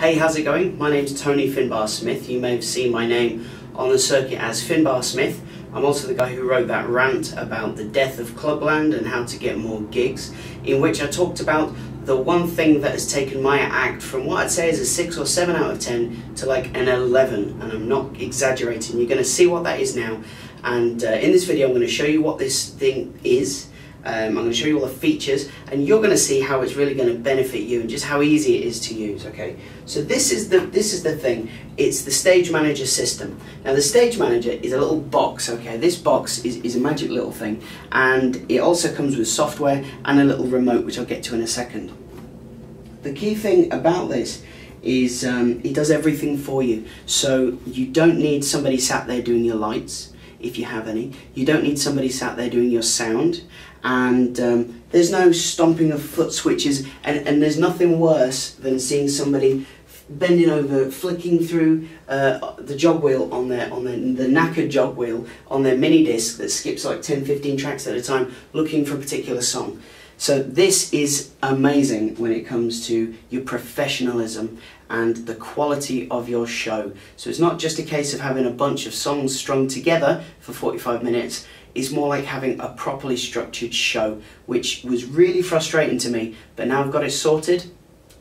Hey, how's it going? My name's Tony Finbar Smith. You may have seen my name on the circuit as Finbar Smith. I'm also the guy who wrote that rant about the death of Clubland and how to get more gigs, in which I talked about the one thing that has taken my act from what I'd say is a 6 or 7 out of 10 to like an 11, and I'm not exaggerating. You're going to see what that is now, and in this video I'm going to show you what this thing is. I'm going to show you all the features, and you're going to see how it's really going to benefit you and just how easy it is to use. Okay, so this is the thing. It's the Stage Manager system. Now the Stage Manager is a little box. Okay, this box is a magic little thing, and it also comes with software and a little remote, which I'll get to in a second. The key thing about this is it does everything for you. So you don't need somebody sat there doing your lights, if you have any. You don't need somebody sat there doing your sound, and there's no stomping of foot switches, and there's nothing worse than seeing somebody bending over, flicking through the jog wheel on the knackered jog wheel on their mini disc that skips like 10-15 tracks at a time, looking for a particular song. So this is amazing when it comes to your professionalism and the quality of your show. So it's not just a case of having a bunch of songs strung together for 45 minutes, it's more like having a properly structured show, which was really frustrating to me, but now I've got it sorted.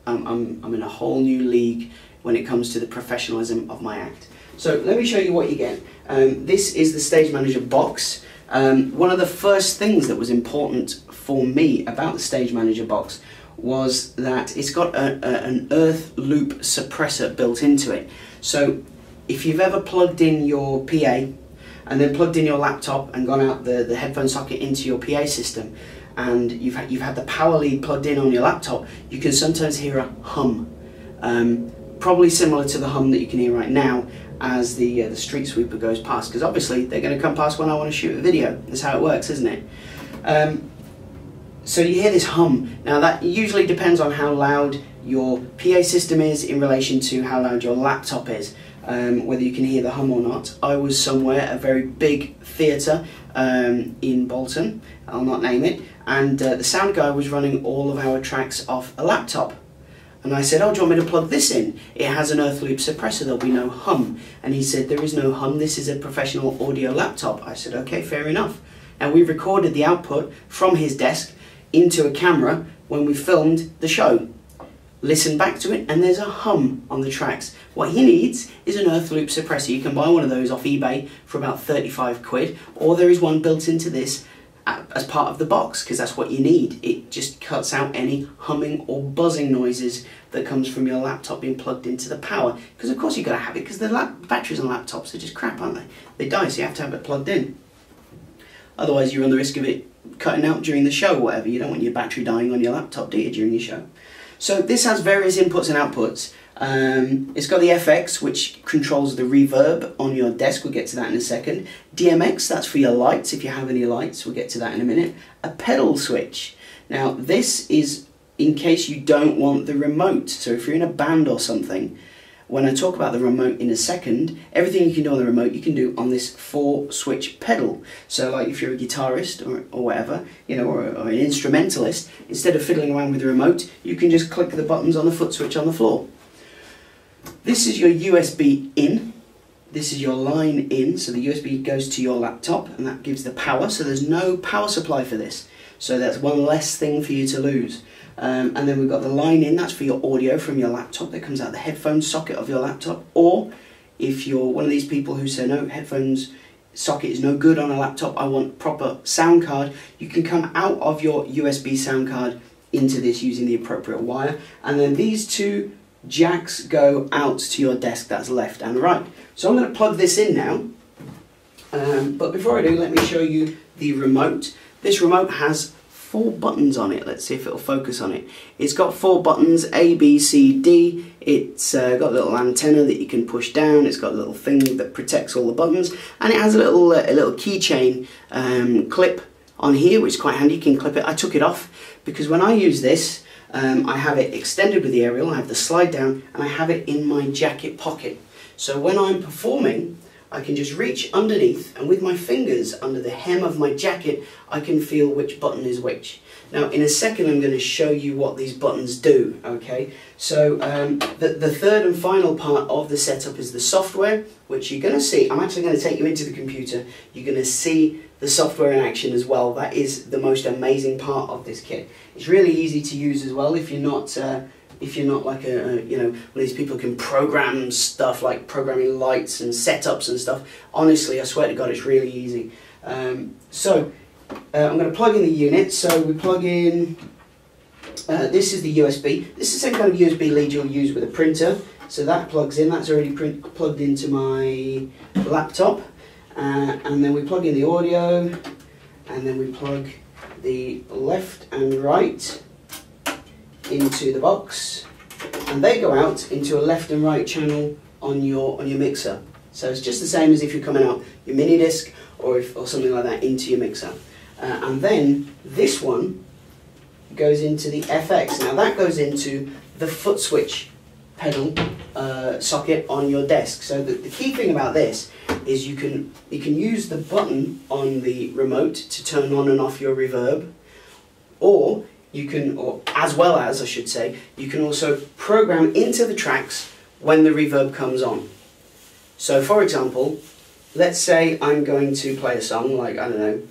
I'm in a whole new league when it comes to the professionalism of my act. So let me show you what you get. This is the Stage Manager box. One of the first things that was important for me about the Stage Manager box was that it's got an earth loop suppressor built into it. So if you've ever plugged in your PA and then plugged in your laptop and gone out the headphone socket into your PA system, and you've had the power lead plugged in on your laptop, you can sometimes hear a hum, probably similar to the hum that you can hear right now as the street sweeper goes past, because obviously they're going to come past when I want to shoot a video. That's how it works, isn't it? So you hear this hum. Now that usually depends on how loud your PA system is in relation to how loud your laptop is, whether you can hear the hum or not. I was somewhere, a very big theatre in Bolton, I'll not name it, and the sound guy was running all of our tracks off a laptop. And I said, oh, do you want me to plug this in? It has an earth loop suppressor, there'll be no hum. And he said, there is no hum, this is a professional audio laptop. I said, okay, fair enough. And we recorded the output from his desk into a camera when we filmed the show. Listen back to it, and there's a hum on the tracks. What he needs is an earth loop suppressor. You can buy one of those off eBay for about 35 quid, or there is one built into this as part of the box, because that's what you need. It just cuts out any humming or buzzing noises that comes from your laptop being plugged into the power, because of course you've got to have it, because the batteries on laptops are just crap, aren't they? They die, so you have to have it plugged in. Otherwise you run the risk of it cutting out during the show or whatever. You don't want your battery dying on your laptop, do you, during your show? So this has various inputs and outputs. It's got the FX, which controls the reverb on your desk. We'll get to that in a second. DMX, that's for your lights, if you have any lights. We'll get to that in a minute. A pedal switch. Now this is in case you don't want the remote. So if you're in a band or something, when I talk about the remote in a second, everything you can do on the remote you can do on this 4-switch pedal. So like if you're a guitarist or whatever, you know, or an instrumentalist, instead of fiddling around with the remote, you can just click the buttons on the foot switch on the floor. This is your USB in. This is your line in, so the USB goes to your laptop and that gives the power, so there's no power supply for this. So that's one less thing for you to lose. And then we've got the line in, that's for your audio from your laptop that comes out the headphone socket of your laptop. Or if you're one of these people who say, no, headphones socket is no good on a laptop, I want proper sound card, you can come out of your USB sound card into this using the appropriate wire. And then these two jacks go out to your desk, that's left and right. So I'm going to plug this in now. But before I do, let me show you the remote. This remote has 4 buttons on it. Let's see if it'll focus on it. It's got 4 buttons, A, B, C, D. It's got a little antenna that you can push down. It's got a little thing that protects all the buttons, and it has a little keychain clip on here, which is quite handy. You can clip it. I took it off because when I use this, I have it extended with the aerial. I have the slide down, and I have it in my jacket pocket. So when I'm performing, I can just reach underneath, and with my fingers under the hem of my jacket, I can feel which button is which. Now, in a second, I'm going to show you what these buttons do, okay? So, the third and final part of the setup is the software, which you're going to see. I'm actually going to take you into the computer. You're going to see the software in action as well. That is the most amazing part of this kit. It's really easy to use as well if you're not like you know, one of these people who can program stuff, like programming lights and setups and stuff. Honestly, I swear to God, it's really easy. I'm going to plug in the unit. So we plug in, this is the USB. This is the same kind of USB lead you'll use with a printer. So that plugs in, that's already plugged into my laptop. And then we plug in the audio, and then we plug the left and right into the box, and they go out into a left and right channel on your mixer. So it's just the same as if you're coming out your mini disc or something like that into your mixer. And then this one goes into the FX. Now that goes into the foot switch pedal socket on your desk. So the key thing about this is you can use the button on the remote to turn on and off your reverb, or as well as I should say, you can also program into the tracks when the reverb comes on. So for example, let's say I'm going to play a song like, I don't know,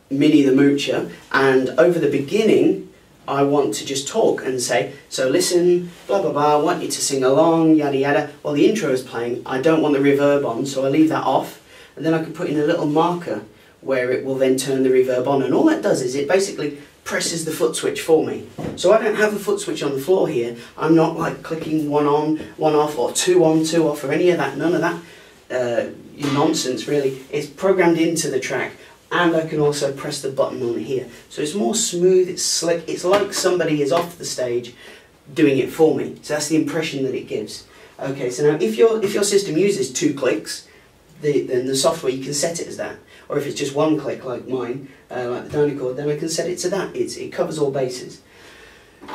Minnie the Moocher, and over the beginning I want to just talk and say, so listen, blah blah blah, I want you to sing along, yada yada. Well, the intro is playing, I don't want the reverb on, so I leave that off, and then I can put in a little marker where it will then turn the reverb on, and all that does is it basically presses the foot switch for me. So I don't have a foot switch on the floor here. I'm not like clicking one on, one off, or two on, two off, or any of that, none of that nonsense really. It's programmed into the track, and I can also press the button on here. So it's more smooth, it's slick, it's like somebody is off the stage doing it for me. So that's the impression that it gives. Okay, so now if your system uses 2 clicks, then the software, you can set it as that. Or if it's just 1 click like mine, like the Dynacord, then I can set it to that. It covers all bases.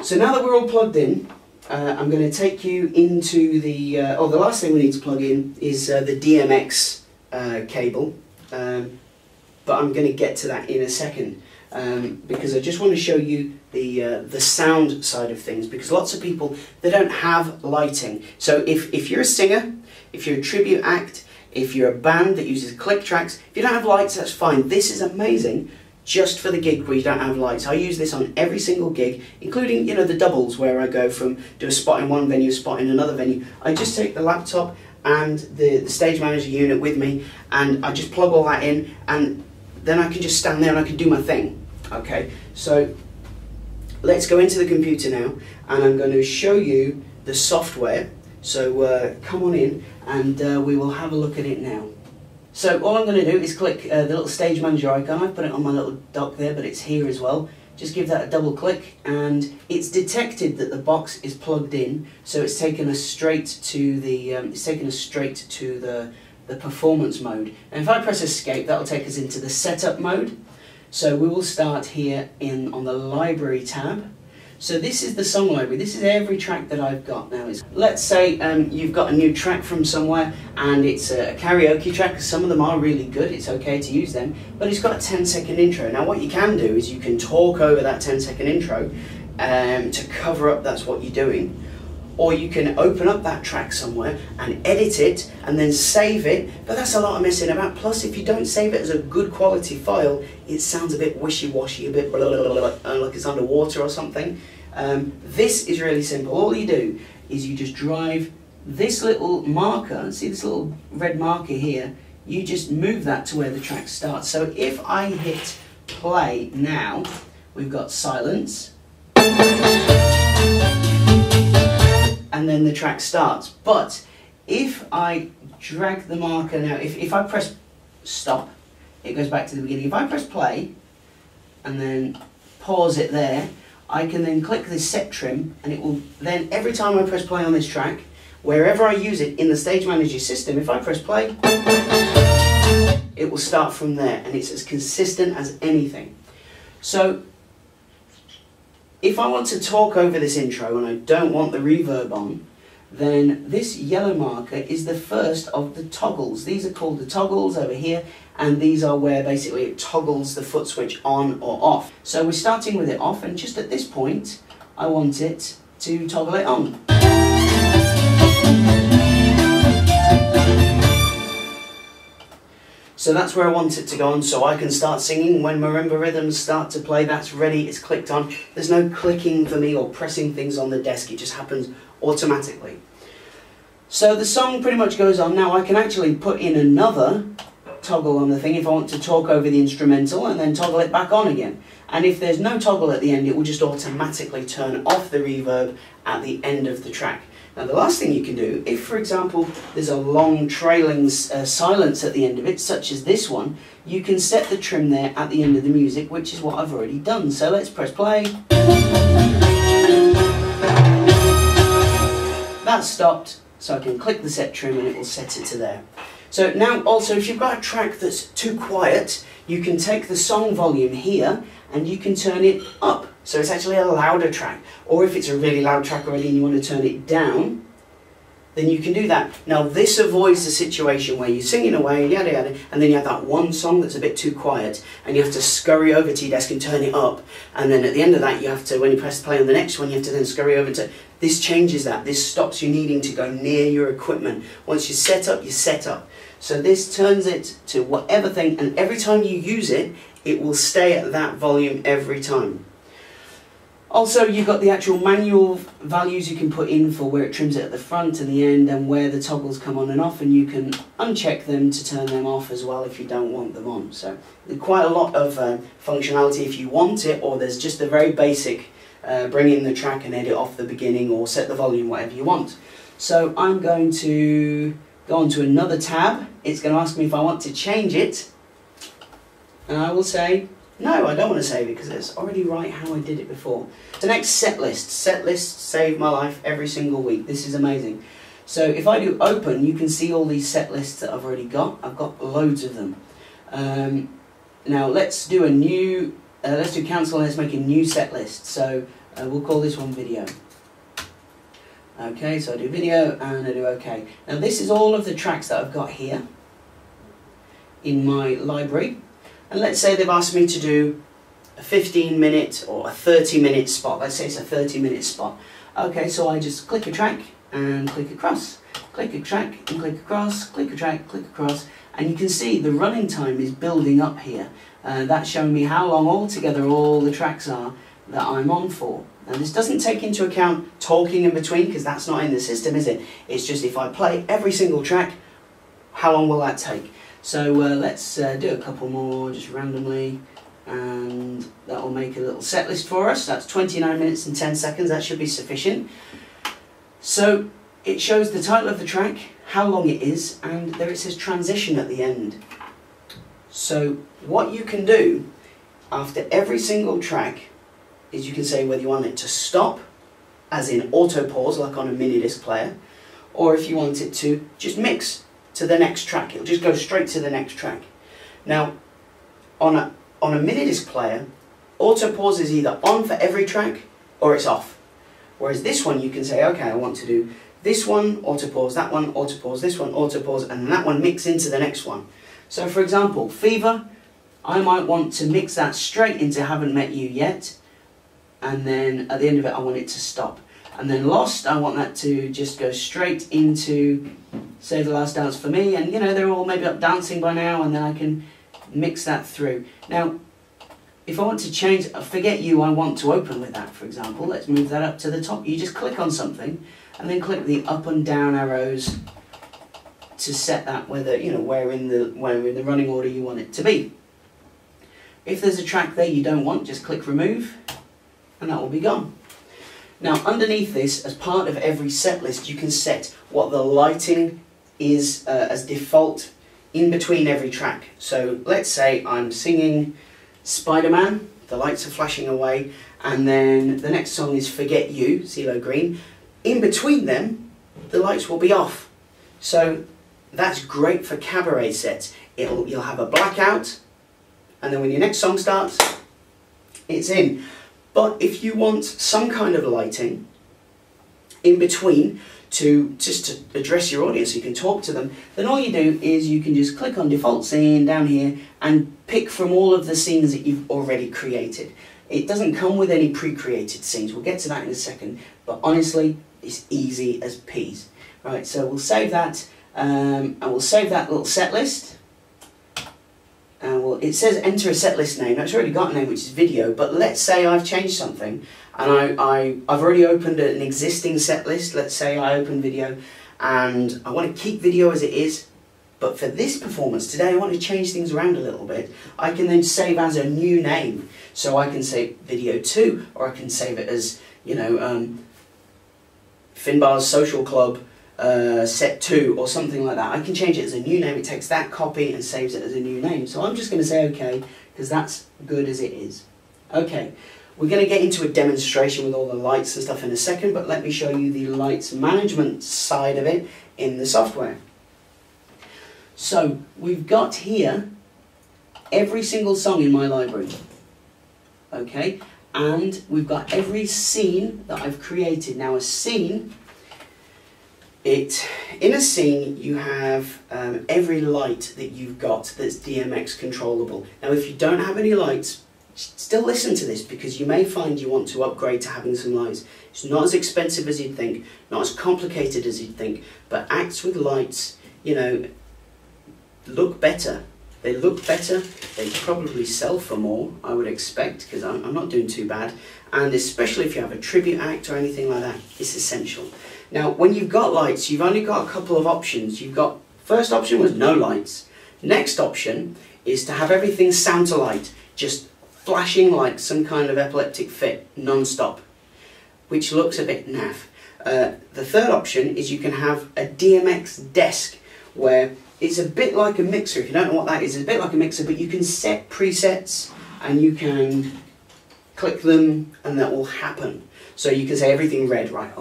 So now that we're all plugged in, I'm going to take you into the, the last thing we need to plug in is the DMX cable. But I'm going to get to that in a second, because I just want to show you the sound side of things, because lots of people, they don't have lighting. So if you're a singer, if you're a tribute act, if you're a band that uses click tracks, if you don't have lights, that's fine. This is amazing just for the gig where you don't have lights. I use this on every single gig, including, you know, the doubles where I go from do a spot in one venue, a spot in another venue. I just take the laptop and the stage manager unit with me, and I just plug all that in, and then I can just stand there and I can do my thing. Okay, so let's go into the computer now, and I'm going to show you the software. So come on in, and we will have a look at it now. So all I'm going to do is click the little stage manager icon. I've put it on my little dock there, but it's here as well. Just give that a double click, and it's detected that the box is plugged in, so it's taken us straight to the the performance mode. And if I press escape, that'll take us into the setup mode. So we will start here on the library tab. So this is the song library. This is every track that I've got now. Let's say you've got a new track from somewhere, and it's a karaoke track, because some of them are really good, it's okay to use them, but it's got a 10-second intro. Now what you can do is you can talk over that 10-second intro to cover up that's what you're doing. Or you can open up that track somewhere and edit it and then save it, but that's a lot of messing about. Plus, if you don't save it as a good quality file, it sounds a bit wishy-washy, a bit blah, blah, blah, blah, like it's underwater or something. This is really simple. All you do is you just drive this little marker, see this little red marker here, you just move that to where the track starts. So if I hit play now, we've got silence, and then the track starts. But if I drag the marker now, if I press stop, it goes back to the beginning. If I press play and then pause it there, I can then click this set trim, and it will then, every time I press play on this track, wherever I use it in the Stage Manager system, if I press play, it will start from there, and it's as consistent as anything. So if I want to talk over this intro and I don't want the reverb on, then this yellow marker is the first of the toggles. These are called the toggles over here, and these are where basically it toggles the foot switch on or off. So we're starting with it off, and just at this point I want it to toggle it on. So that's where I want it to go on, so I can start singing. When marimba rhythms start to play, that's ready, it's clicked on. There's no clicking for me or pressing things on the desk, it just happens automatically. So the song pretty much goes on. Now I can actually put in another toggle on the thing if I want to talk over the instrumental, and then toggle it back on again. And if there's no toggle at the end, it will just automatically turn off the reverb at the end of the track. Now the last thing you can do, if for example there's a long trailing silence at the end of it, such as this one, you can set the trim there at the end of the music, which is what I've already done. So let's press play. That's stopped, so I can click the set trim and it will set it to there. So now also, if you've got a track that's too quiet, you can take the song volume here and you can turn it up. So it's actually a louder track. Or if it's a really loud track already and you want to turn it down, then you can do that. Now this avoids the situation where you're singing away, yada yada, and then you have that one song that's a bit too quiet and you have to scurry over to your desk and turn it up, and then at the end of that you have to, when you press play on the next one, you have to then scurry over to... This changes that. This stops you needing to go near your equipment. Once you're set up, you're set up. So this turns it to whatever thing, and every time you use it, it will stay at that volume every time. Also, you've got the actual manual values you can put in for where it trims it at the front and the end, and where the toggles come on and off, and you can uncheck them to turn them off as well if you don't want them on. So there's quite a lot of functionality if you want it, or there's just a very basic bring in the track and edit off the beginning, or set the volume, whatever you want. So I'm going to go on to another tab. It's going to ask me if I want to change it, and I will say no, I don't want to save it because it's already right how I did it before. The next set list. Set lists save my life every single week. This is amazing. So if I do open, you can see all these set lists that I've already got. I've got loads of them. Now let's do a new, let's do cancel and let's make a new set list. So we'll call this one video. Okay, so I do video and I do OK. Now this is all of the tracks that I've got here in my library. And let's say they've asked me to do a 15-minute or a 30-minute spot. Let's say it's a 30-minute spot. Okay, so I just click a track and click across. Click a track and click across, click a track, click across. And you can see the running time is building up here. That's showing me how long altogether all the tracks are that I'm on for. Now this doesn't take into account talking in between, because that's not in the system, is it? It's just if I play every single track, how long will that take? So let's do a couple more just randomly, and that will make a little set list for us. That's 29 minutes and 10 seconds, that should be sufficient. So it shows the title of the track, how long it is, and there it says transition at the end. So what you can do after every single track is you can say whether you want it to stop, as in auto pause like on a mini disc player, or if you want it to just mix to the next track. It'll just go straight to the next track. Now, on a minidisc player, auto pause is either on for every track or it's off. Whereas this one, you can say, okay, I want to do this one, auto pause, that one, auto pause, this one, auto pause, and that one mix into the next one. So, for example, Fever, I might want to mix that straight into Haven't Met You Yet, and then at the end of it, I want it to stop. And then Lost, I want that to just go straight into Save the Last Dance for Me, and you know, they're all maybe up dancing by now, and then I can mix that through. Now, if I want to change Forget You, I want to open with that, for example. Let's move that up to the top. You just click on something, and then click the up and down arrows to set that whether, you know, where in the running order you want it to be. If there's a track there you don't want, just click remove, and that will be gone. Now underneath this, as part of every set list, you can set what the lighting is as default in between every track. So let's say I'm singing Spider-Man, the lights are flashing away, and then the next song is Forget You, CeeLo Green. In between them, the lights will be off. So that's great for cabaret sets. You'll have a blackout, and then when your next song starts, it's in. But if you want some kind of lighting, in between to address your audience so you can talk to them, then all you do is you can just click on default scene down here and pick from all of the scenes that you've already created. It doesn't come with any pre-created scenes. We'll get to that in a second, but honestly, it's easy as peas. Right, so we'll save that, and we'll save that little set list. It says enter a set list name. Now it's already got a name, which is video, but let's say I've changed something and I've already opened an existing set list. Let's say I open video and I want to keep video as it is, but for this performance today I want to change things around a little bit. I can then save as a new name. So I can say video 2, or I can save it as, you know, Finbar's Social Club set 2 or something like that. I can change it as a new name. It takes that copy and saves it as a new name. So I'm just going to say OK, because that's good as it is. OK, we're going to get into a demonstration with all the lights and stuff in a second, but let me show you the lights management side of it in the software. So we've got here every single song in my library. OK, and we've got every scene that I've created. Now a scene, in a scene you have every light that you've got that's DMX controllable. Now if you don't have any lights, still listen to this, because you may find you want to upgrade to having some lights. It's not as expensive as you'd think, not as complicated as you'd think, but acts with lights, you know, look better. They look better, they probably sell for more, I would expect, because I'm not doing too bad. And especially if you have a tribute act or anything like that, it's essential. Now, when you've got lights, you've only got a couple of options. You've got, first option was no lights. Next option is to have everything sound to light, just flashing like some kind of epileptic fit, non-stop, which looks a bit naff. The third option is you can have a DMX desk, where it's a bit like a mixer. If you don't know what that is, it's a bit like a mixer, but you can set presets and you can click them and that will happen. So you can say everything red, right?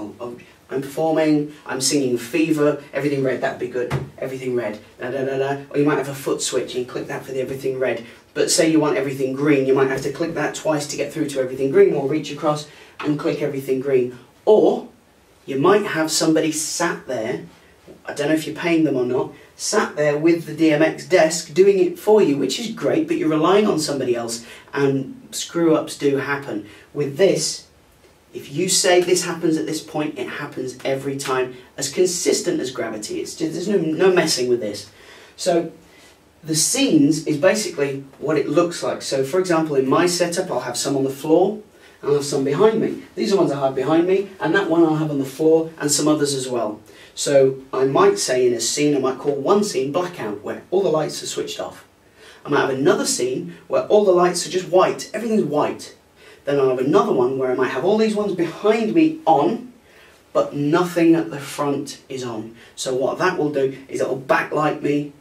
I'm performing, I'm singing Fever, everything red, that'd be good. Everything red, da da da da. Or you might have a foot switch and click that for the everything red. But say you want everything green, you might have to click that twice to get through to everything green, or reach across and click everything green. Or you might have somebody sat there, I don't know if you're paying them or not, sat there with the DMX desk doing it for you, which is great, but you're relying on somebody else and screw-ups do happen. With this, if you say this happens at this point, it happens every time, as consistent as gravity. It's just, there's no messing with this. So the scenes is basically what it looks like. So for example, in my setup, I'll have some on the floor and I'll have some behind me. These are ones I have behind me, and that one I'll have on the floor, and some others as well. So I might say in a scene, I might call one scene blackout, where all the lights are switched off. I might have another scene where all the lights are just white, everything's white. Then I'll have another one where I might have all these ones behind me on, but nothing at the front is on. So what that will do is it'll backlight me,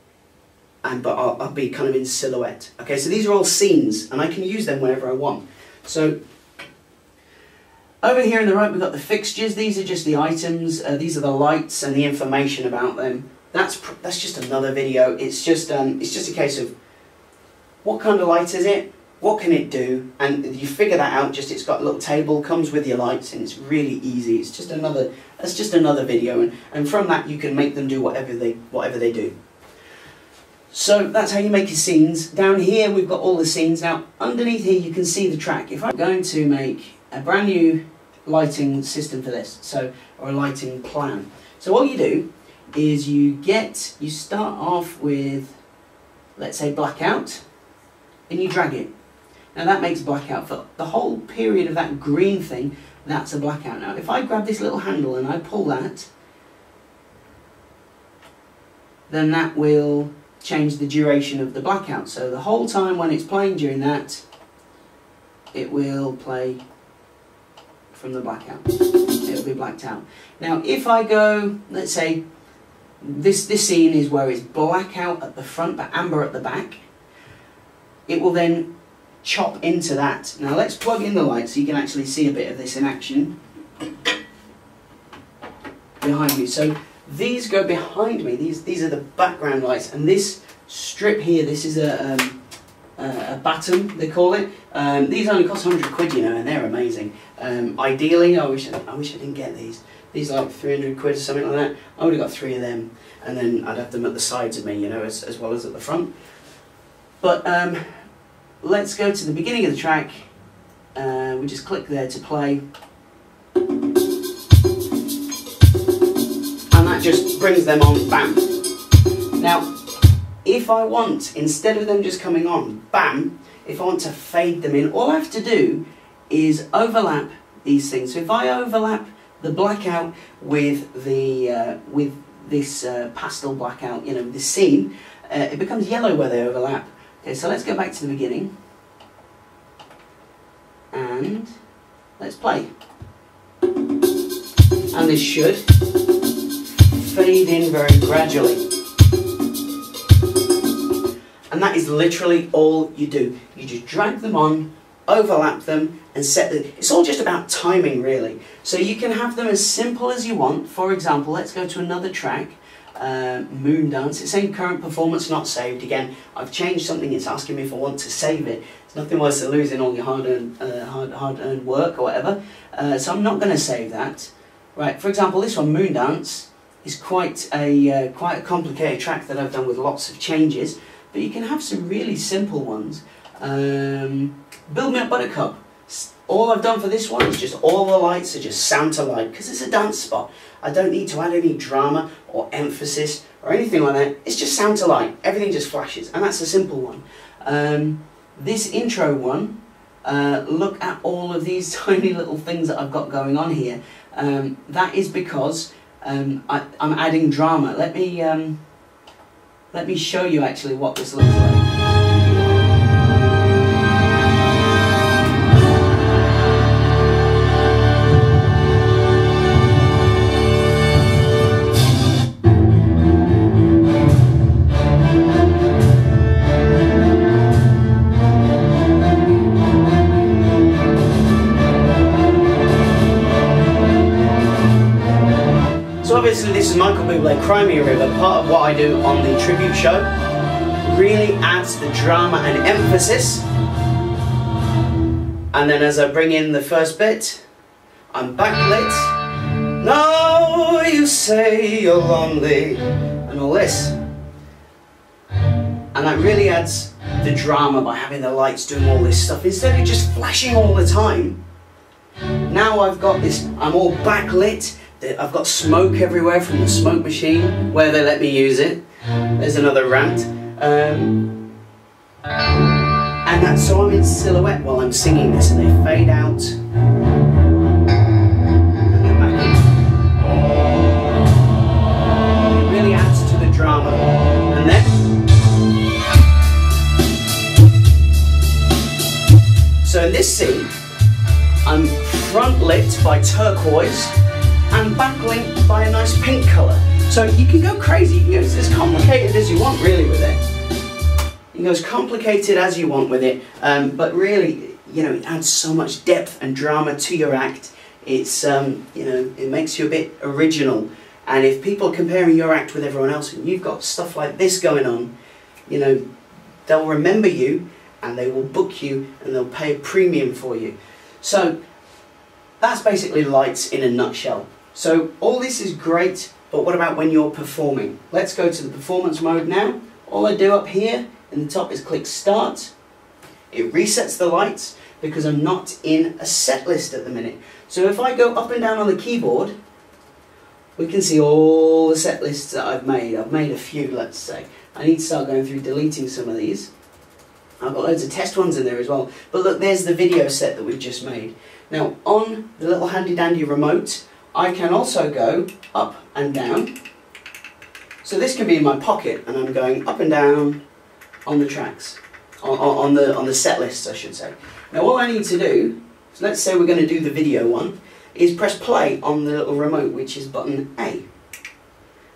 but I'll be kind of in silhouette. Okay, so these are all scenes, and I can use them whenever I want. So over here on the right we've got the fixtures. These are just the items, these are the lights and the information about them. That's just another video. It's just a case of what kind of light is it, what can it do, and you figure that out. Just it's got a little table, comes with your lights, and it's really easy. It's just another, that's just another video, and from that you can make them do whatever they do. So that's how you make your scenes. Down here we've got all the scenes. Now underneath here you can see the track. If I'm going to make a brand new lighting system for this, or a lighting plan. So what you do is you start off with, let's say, blackout, and you drag it. Now that makes blackout for the whole period of that green thing. That's a blackout. Now if I grab this little handle and I pull that, then that will change the duration of the blackout. So the whole time when it's playing during that, it will play from the blackout. It'll be blacked out. Now if I go, let's say this scene is where it's blackout at the front but amber at the back, it will then chop into that. Now let's plug in the light so you can actually see a bit of this in action behind me. So these go behind me, these are the background lights, and this strip here, this is a a batten, they call it. These only cost 100 quid, you know, and they're amazing. Ideally, I wish I didn't get these. These are like 300 quid or something like that. I would have got 3 of them, and then I'd have them at the sides of me, you know, as well as at the front. But let's go to the beginning of the track. We just click there to play. And that just brings them on, bam. Now, if I want, instead of them just coming on, bam, if I want to fade them in, all I have to do is overlap these things. So if I overlap the blackout with the with this pastel blackout, you know, this scene, it becomes yellow where they overlap. Okay, so let's go back to the beginning. And let's play. And this should fade in very gradually. And that is literally all you do. You just drag them on, overlap them, and set them. It's all just about timing, really. So you can have them as simple as you want. For example, let's go to another track, Moondance. It's saying current performance not saved. Again, I've changed something. It's asking me if I want to save it. It's nothing worse than losing all your hard-earned work or whatever. So I'm not going to save that. Right. For example, this one, Moondance, is quite a complicated track that I've done with lots of changes. But you can have some really simple ones. Build Me Up Buttercup. All I've done for this one is just all the lights are just Santa light, because it's a dance spot. I don't need to add any drama or emphasis or anything like that. It's just Santa light. Everything just flashes, and that's a simple one. This intro one, look at all of these tiny little things that I've got going on here. That is because I'm adding drama. Let me show you actually what this looks like. So obviously this is Michael Bublé, Cry Me a River. Part of what I do on the tribute show really adds the drama and emphasis. And then as I bring in the first bit, I'm backlit. No, you say you're lonely, and all this. And that really adds the drama by having the lights doing all this stuff instead of just flashing all the time. Now I've got this, I'm all backlit. I've got smoke everywhere from the smoke machine where they let me use it. There's another rant. And that's so I'm in silhouette while I'm singing this, and they fade out. And then back in. It really adds to the drama. And then. So in this scene, I'm front lit by turquoise and backlit by a nice pink colour. So you can go crazy, you can go as complicated as you want really with it. You can go as complicated as you want with it, but really, you know, it adds so much depth and drama to your act. It's, you know, it makes you a bit original. And if people are comparing your act with everyone else and you've got stuff like this going on, you know, they'll remember you and they will book you and they'll pay a premium for you. So that's basically lights in a nutshell. So all this is great, but what about when you're performing? Let's go to the performance mode now. All I do up here in the top is click start. It resets the lights because I'm not in a set list at the minute. So if I go up and down on the keyboard, we can see all the set lists that I've made. I've made a few, let's say. I need to start going through deleting some of these. I've got loads of test ones in there as well. But look, there's the video set that we've just made. Now, on the little handy dandy remote, I can also go up and down. So this can be in my pocket, and I'm going up and down on the tracks, on the set lists, I should say. Now, all I need to do, so let's say we're going to do the video one, is press play on the little remote, which is button A.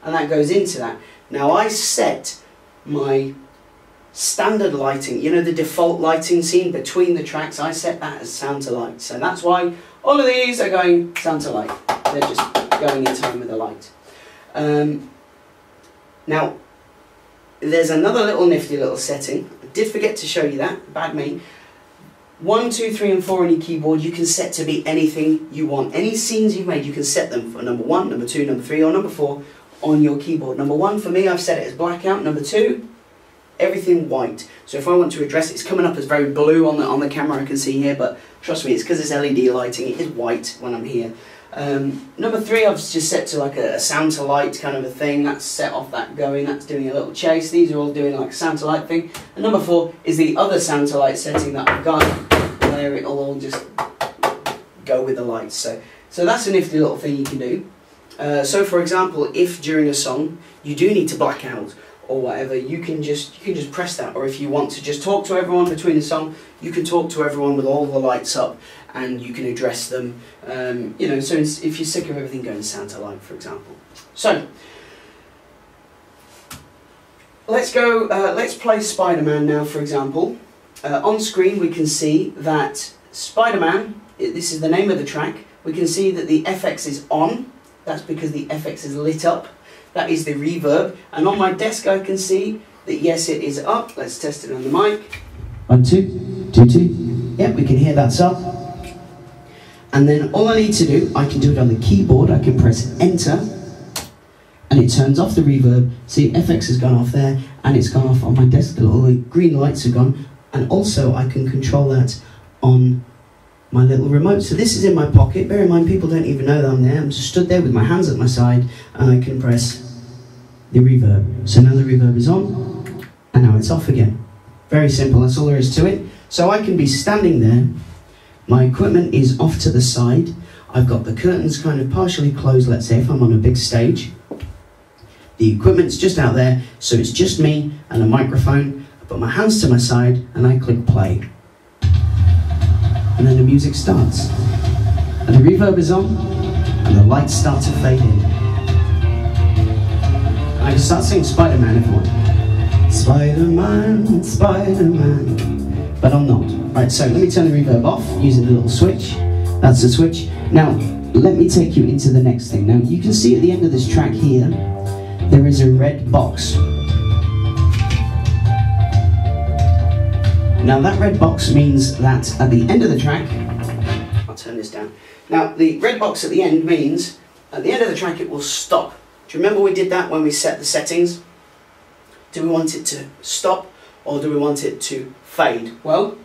And that goes into that. Now, I set my standard lighting, you know, the default lighting scene between the tracks, I set that as Santa light. So that's why all of these are going Santa light. They're just going in time with the light. Now, there's another little nifty little setting. did forget to show you that, bad me. 1, 2, 3 and 4 on your keyboard you can set to be anything you want. Any scenes you've made you can set them for number 1, number 2, number 3 or number 4 on your keyboard. Number 1 for me I've set it as blackout. Number 2, everything white. So if I want to address it, it's coming up as very blue on the camera I can see here, but trust me, it's because it's LED lighting, it is white when I'm here. Number 3 I've just set to like a sound to light kind of a thing. That's set off that going, that's doing a little chase. These are all doing like a sound to light thing. And number 4 is the other sound to light setting that I've got, where it'll all just go with the lights. So that's a nifty little thing you can do. So for example, if during a song you do need to black out or whatever, you can just press that. Or if you want to just talk to everyone between the song, you can talk to everyone with all the lights up and you can address them. You know, so if you're sick of everything going sound to light, for example. So let's go. Let's play Spider-Man now, for example. On screen we can see that Spider-Man, this is the name of the track. We can see that the FX is on. That's because the FX is lit up. That is the reverb. And on my desk I can see that yes, it is up. Let's test it on the mic. 1, 2, 2, 2. Yep, we can hear that's up. And then all I need to do, I can do it on the keyboard. I can press enter and it turns off the reverb. See, FX has gone off there and it's gone off on my desk. The little green lights are gone. And also I can control that on my little remote. So this is in my pocket. Bear in mind, people don't even know that I'm there. I'm just stood there with my hands at my side and I can press the reverb. So now the reverb is on and now it's off again. Very simple, that's all there is to it. So I can be standing there, my equipment is off to the side, I've got the curtains kind of partially closed, let's say if I'm on a big stage. The equipment's just out there, so it's just me and a microphone. I put my hands to my side and I click play. And then the music starts. And the reverb is on, and the lights start to fade in. And I can start singing Spider-Man if I want. Spider-Man, Spider-Man. But I'm not. Right, so let me turn the reverb off using the little switch. That's the switch. Now, let me take you into the next thing. Now, you can see at the end of this track here, there is a red box. Now that red box means that at the end of the track, I'll turn this down. Now the red box at the end means at the end of the track it will stop. Do you remember we did that when we set the settings? Do we want it to stop or do we want it to fade? Well,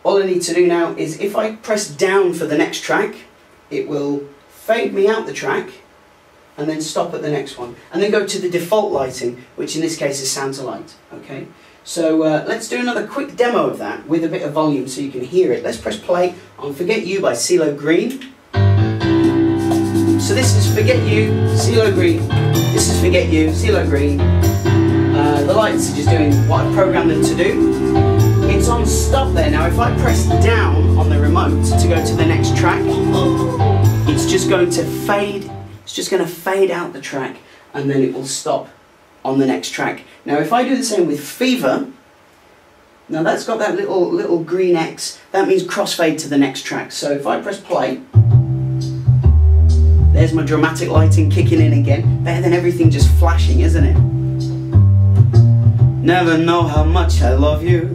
all I need to do now is if I press down for the next track, it will fade me out the track and then stop at the next one, and then go to the default lighting, which in this case is sound to light. Okay, so let's do another quick demo of that with a bit of volume so you can hear it. Let's press play on Forget You by CeeLo Green. So this is Forget You, CeeLo Green. This is Forget You, CeeLo Green. The lights are just doing what I've programmed them to do. It's on stop there. Now if I press down on the remote to go to the next track, it's just going to fade. It's just going to fade out the track and then it will stop on the next track. Now if I do the same with Fever, now that's got that little green X, that means crossfade to the next track. So if I press play, there's my dramatic lighting kicking in again, better than everything just flashing, isn't it? Never know how much I love you.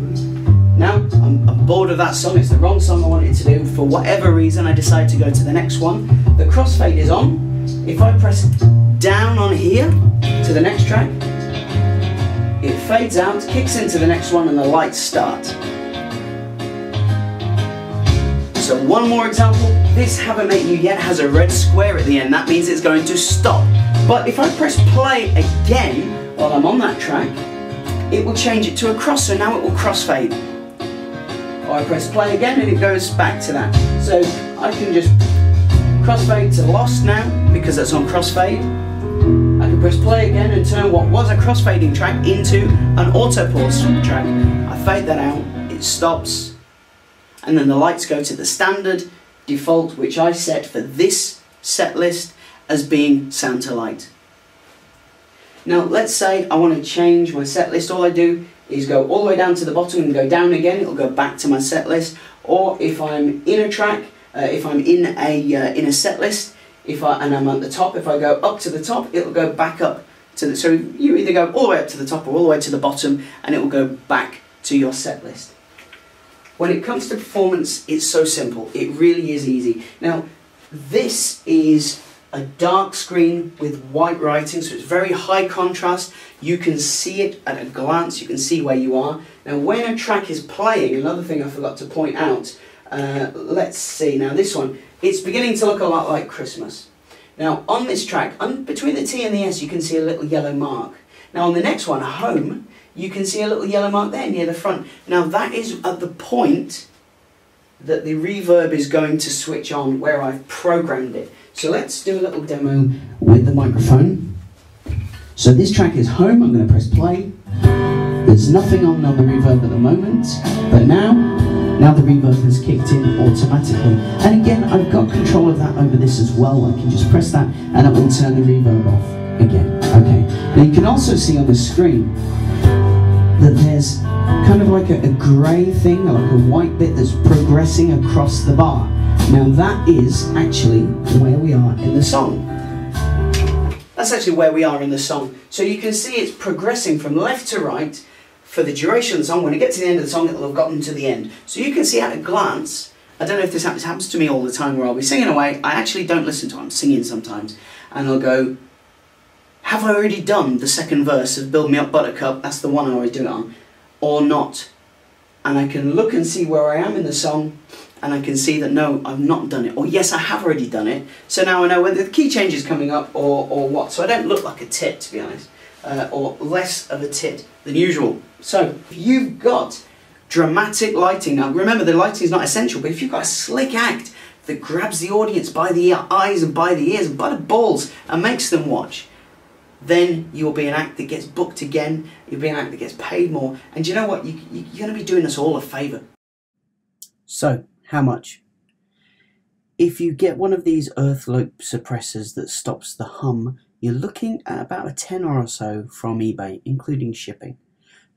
Now I'm bored of that song, it's the wrong song I wanted to do. For whatever reason I decide to go to the next one. The crossfade is on. If I press down on here to the next track, it fades out, kicks into the next one and the lights start. So one more example, this Haven't Met You Yet has a red square at the end, that means it's going to stop. But if I press play again while I'm on that track, it will change it to a cross, so now it will crossfade. Or I press play again and it goes back to that. So I can just crossfade to Lost now, because that's on crossfade. I can press play again and turn what was a crossfading track into an auto pause track. I fade that out, it stops, and then the lights go to the standard default, which I set for this set list as being sound to light. Now let's say I want to change my set list. All I do is go all the way down to the bottom and go down again, it'll go back to my set list. Or if I'm in a track, if I'm in a set list, and I'm at the top, if I go up to the top, it'll go back up to the, so you either go all the way up to the top or all the way to the bottom, and it will go back to your set list. When it comes to performance, it's so simple. It really is easy. Now, this is a dark screen with white writing, so it's very high contrast. You can see it at a glance, you can see where you are. Now when a track is playing, another thing I forgot to point out, let's see, now this one, it's beginning to look a lot like Christmas. Now on this track, between the T and the S, you can see a little yellow mark. Now on the next one, Home, you can see a little yellow mark there near the front. Now that is at the point that the reverb is going to switch on where I've programmed it. So let's do a little demo with the microphone. So this track is Home, I'm going to press play. There's nothing on the reverb at the moment, but now the reverb has kicked in automatically. And again, I've got control of that over this as well. I can just press that and it will turn the reverb off again. Okay. Now you can also see on the screen that there's kind of like a grey thing, like a white bit that's progressing across the bar. Now that is actually where we are in the song. That's actually where we are in the song. So you can see it's progressing from left to right for the duration of the song. When it gets to the end of the song, it'll have gotten to the end. So you can see at a glance, I don't know if this happens to me all the time, where I'll be singing away, I actually don't listen to it, I'm singing sometimes, and I'll go, have I already done the second verse of Build Me Up Buttercup, that's the one I always do it on, or not? And I can look and see where I am in the song, and I can see that no, I've not done it, or yes, I have already done it. So now I know whether the key change is coming up or what. So I don't look like a tit, to be honest, or less of a tit than usual. So if you've got dramatic lighting, now remember the lighting is not essential, but if you've got a slick act that grabs the audience by the eyes and by the ears and by the balls and makes them watch, then you'll be an act that gets booked again, you'll be an act that gets paid more, and you know what, you're going to be doing us all a favour. So, how much? If you get one of these earth loop suppressors that stops the hum, you're looking at about a tenner or so from eBay, including shipping.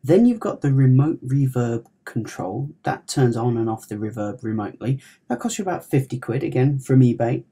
Then you've got the remote reverb control, that turns on and off the reverb remotely. That costs you about 50 quid, again, from eBay.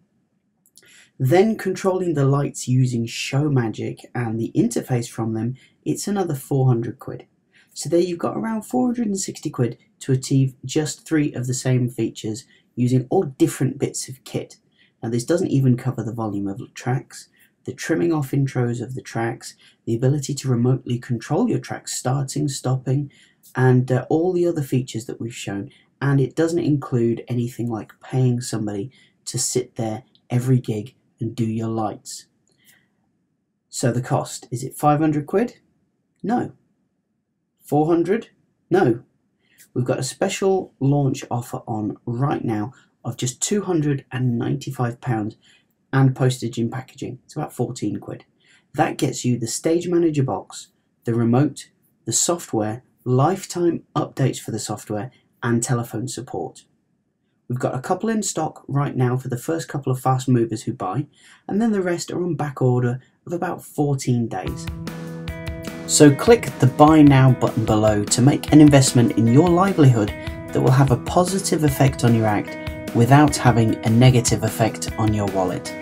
Then controlling the lights using Showmagic and the interface from them, it's another 400 quid. So there you've got around 460 quid to achieve just 3 of the same features using all different bits of kit. Now this doesn't even cover the volume of tracks, the trimming off intros of the tracks, the ability to remotely control your tracks starting, stopping, and all the other features that we've shown. And it doesn't include anything like paying somebody to sit there every gig and do your lights. So the cost, is it 500 quid? No. 400? No. We've got a special launch offer on right now of just £295 and postage and packaging. It's about 14 quid. That gets you the Stage Manager box, the remote, the software, lifetime updates for the software, and telephone support. We've got a couple in stock right now for the first couple of fast movers who buy, and then the rest are on back order of about 14 days. So click the Buy Now button below to make an investment in your livelihood that will have a positive effect on your act without having a negative effect on your wallet.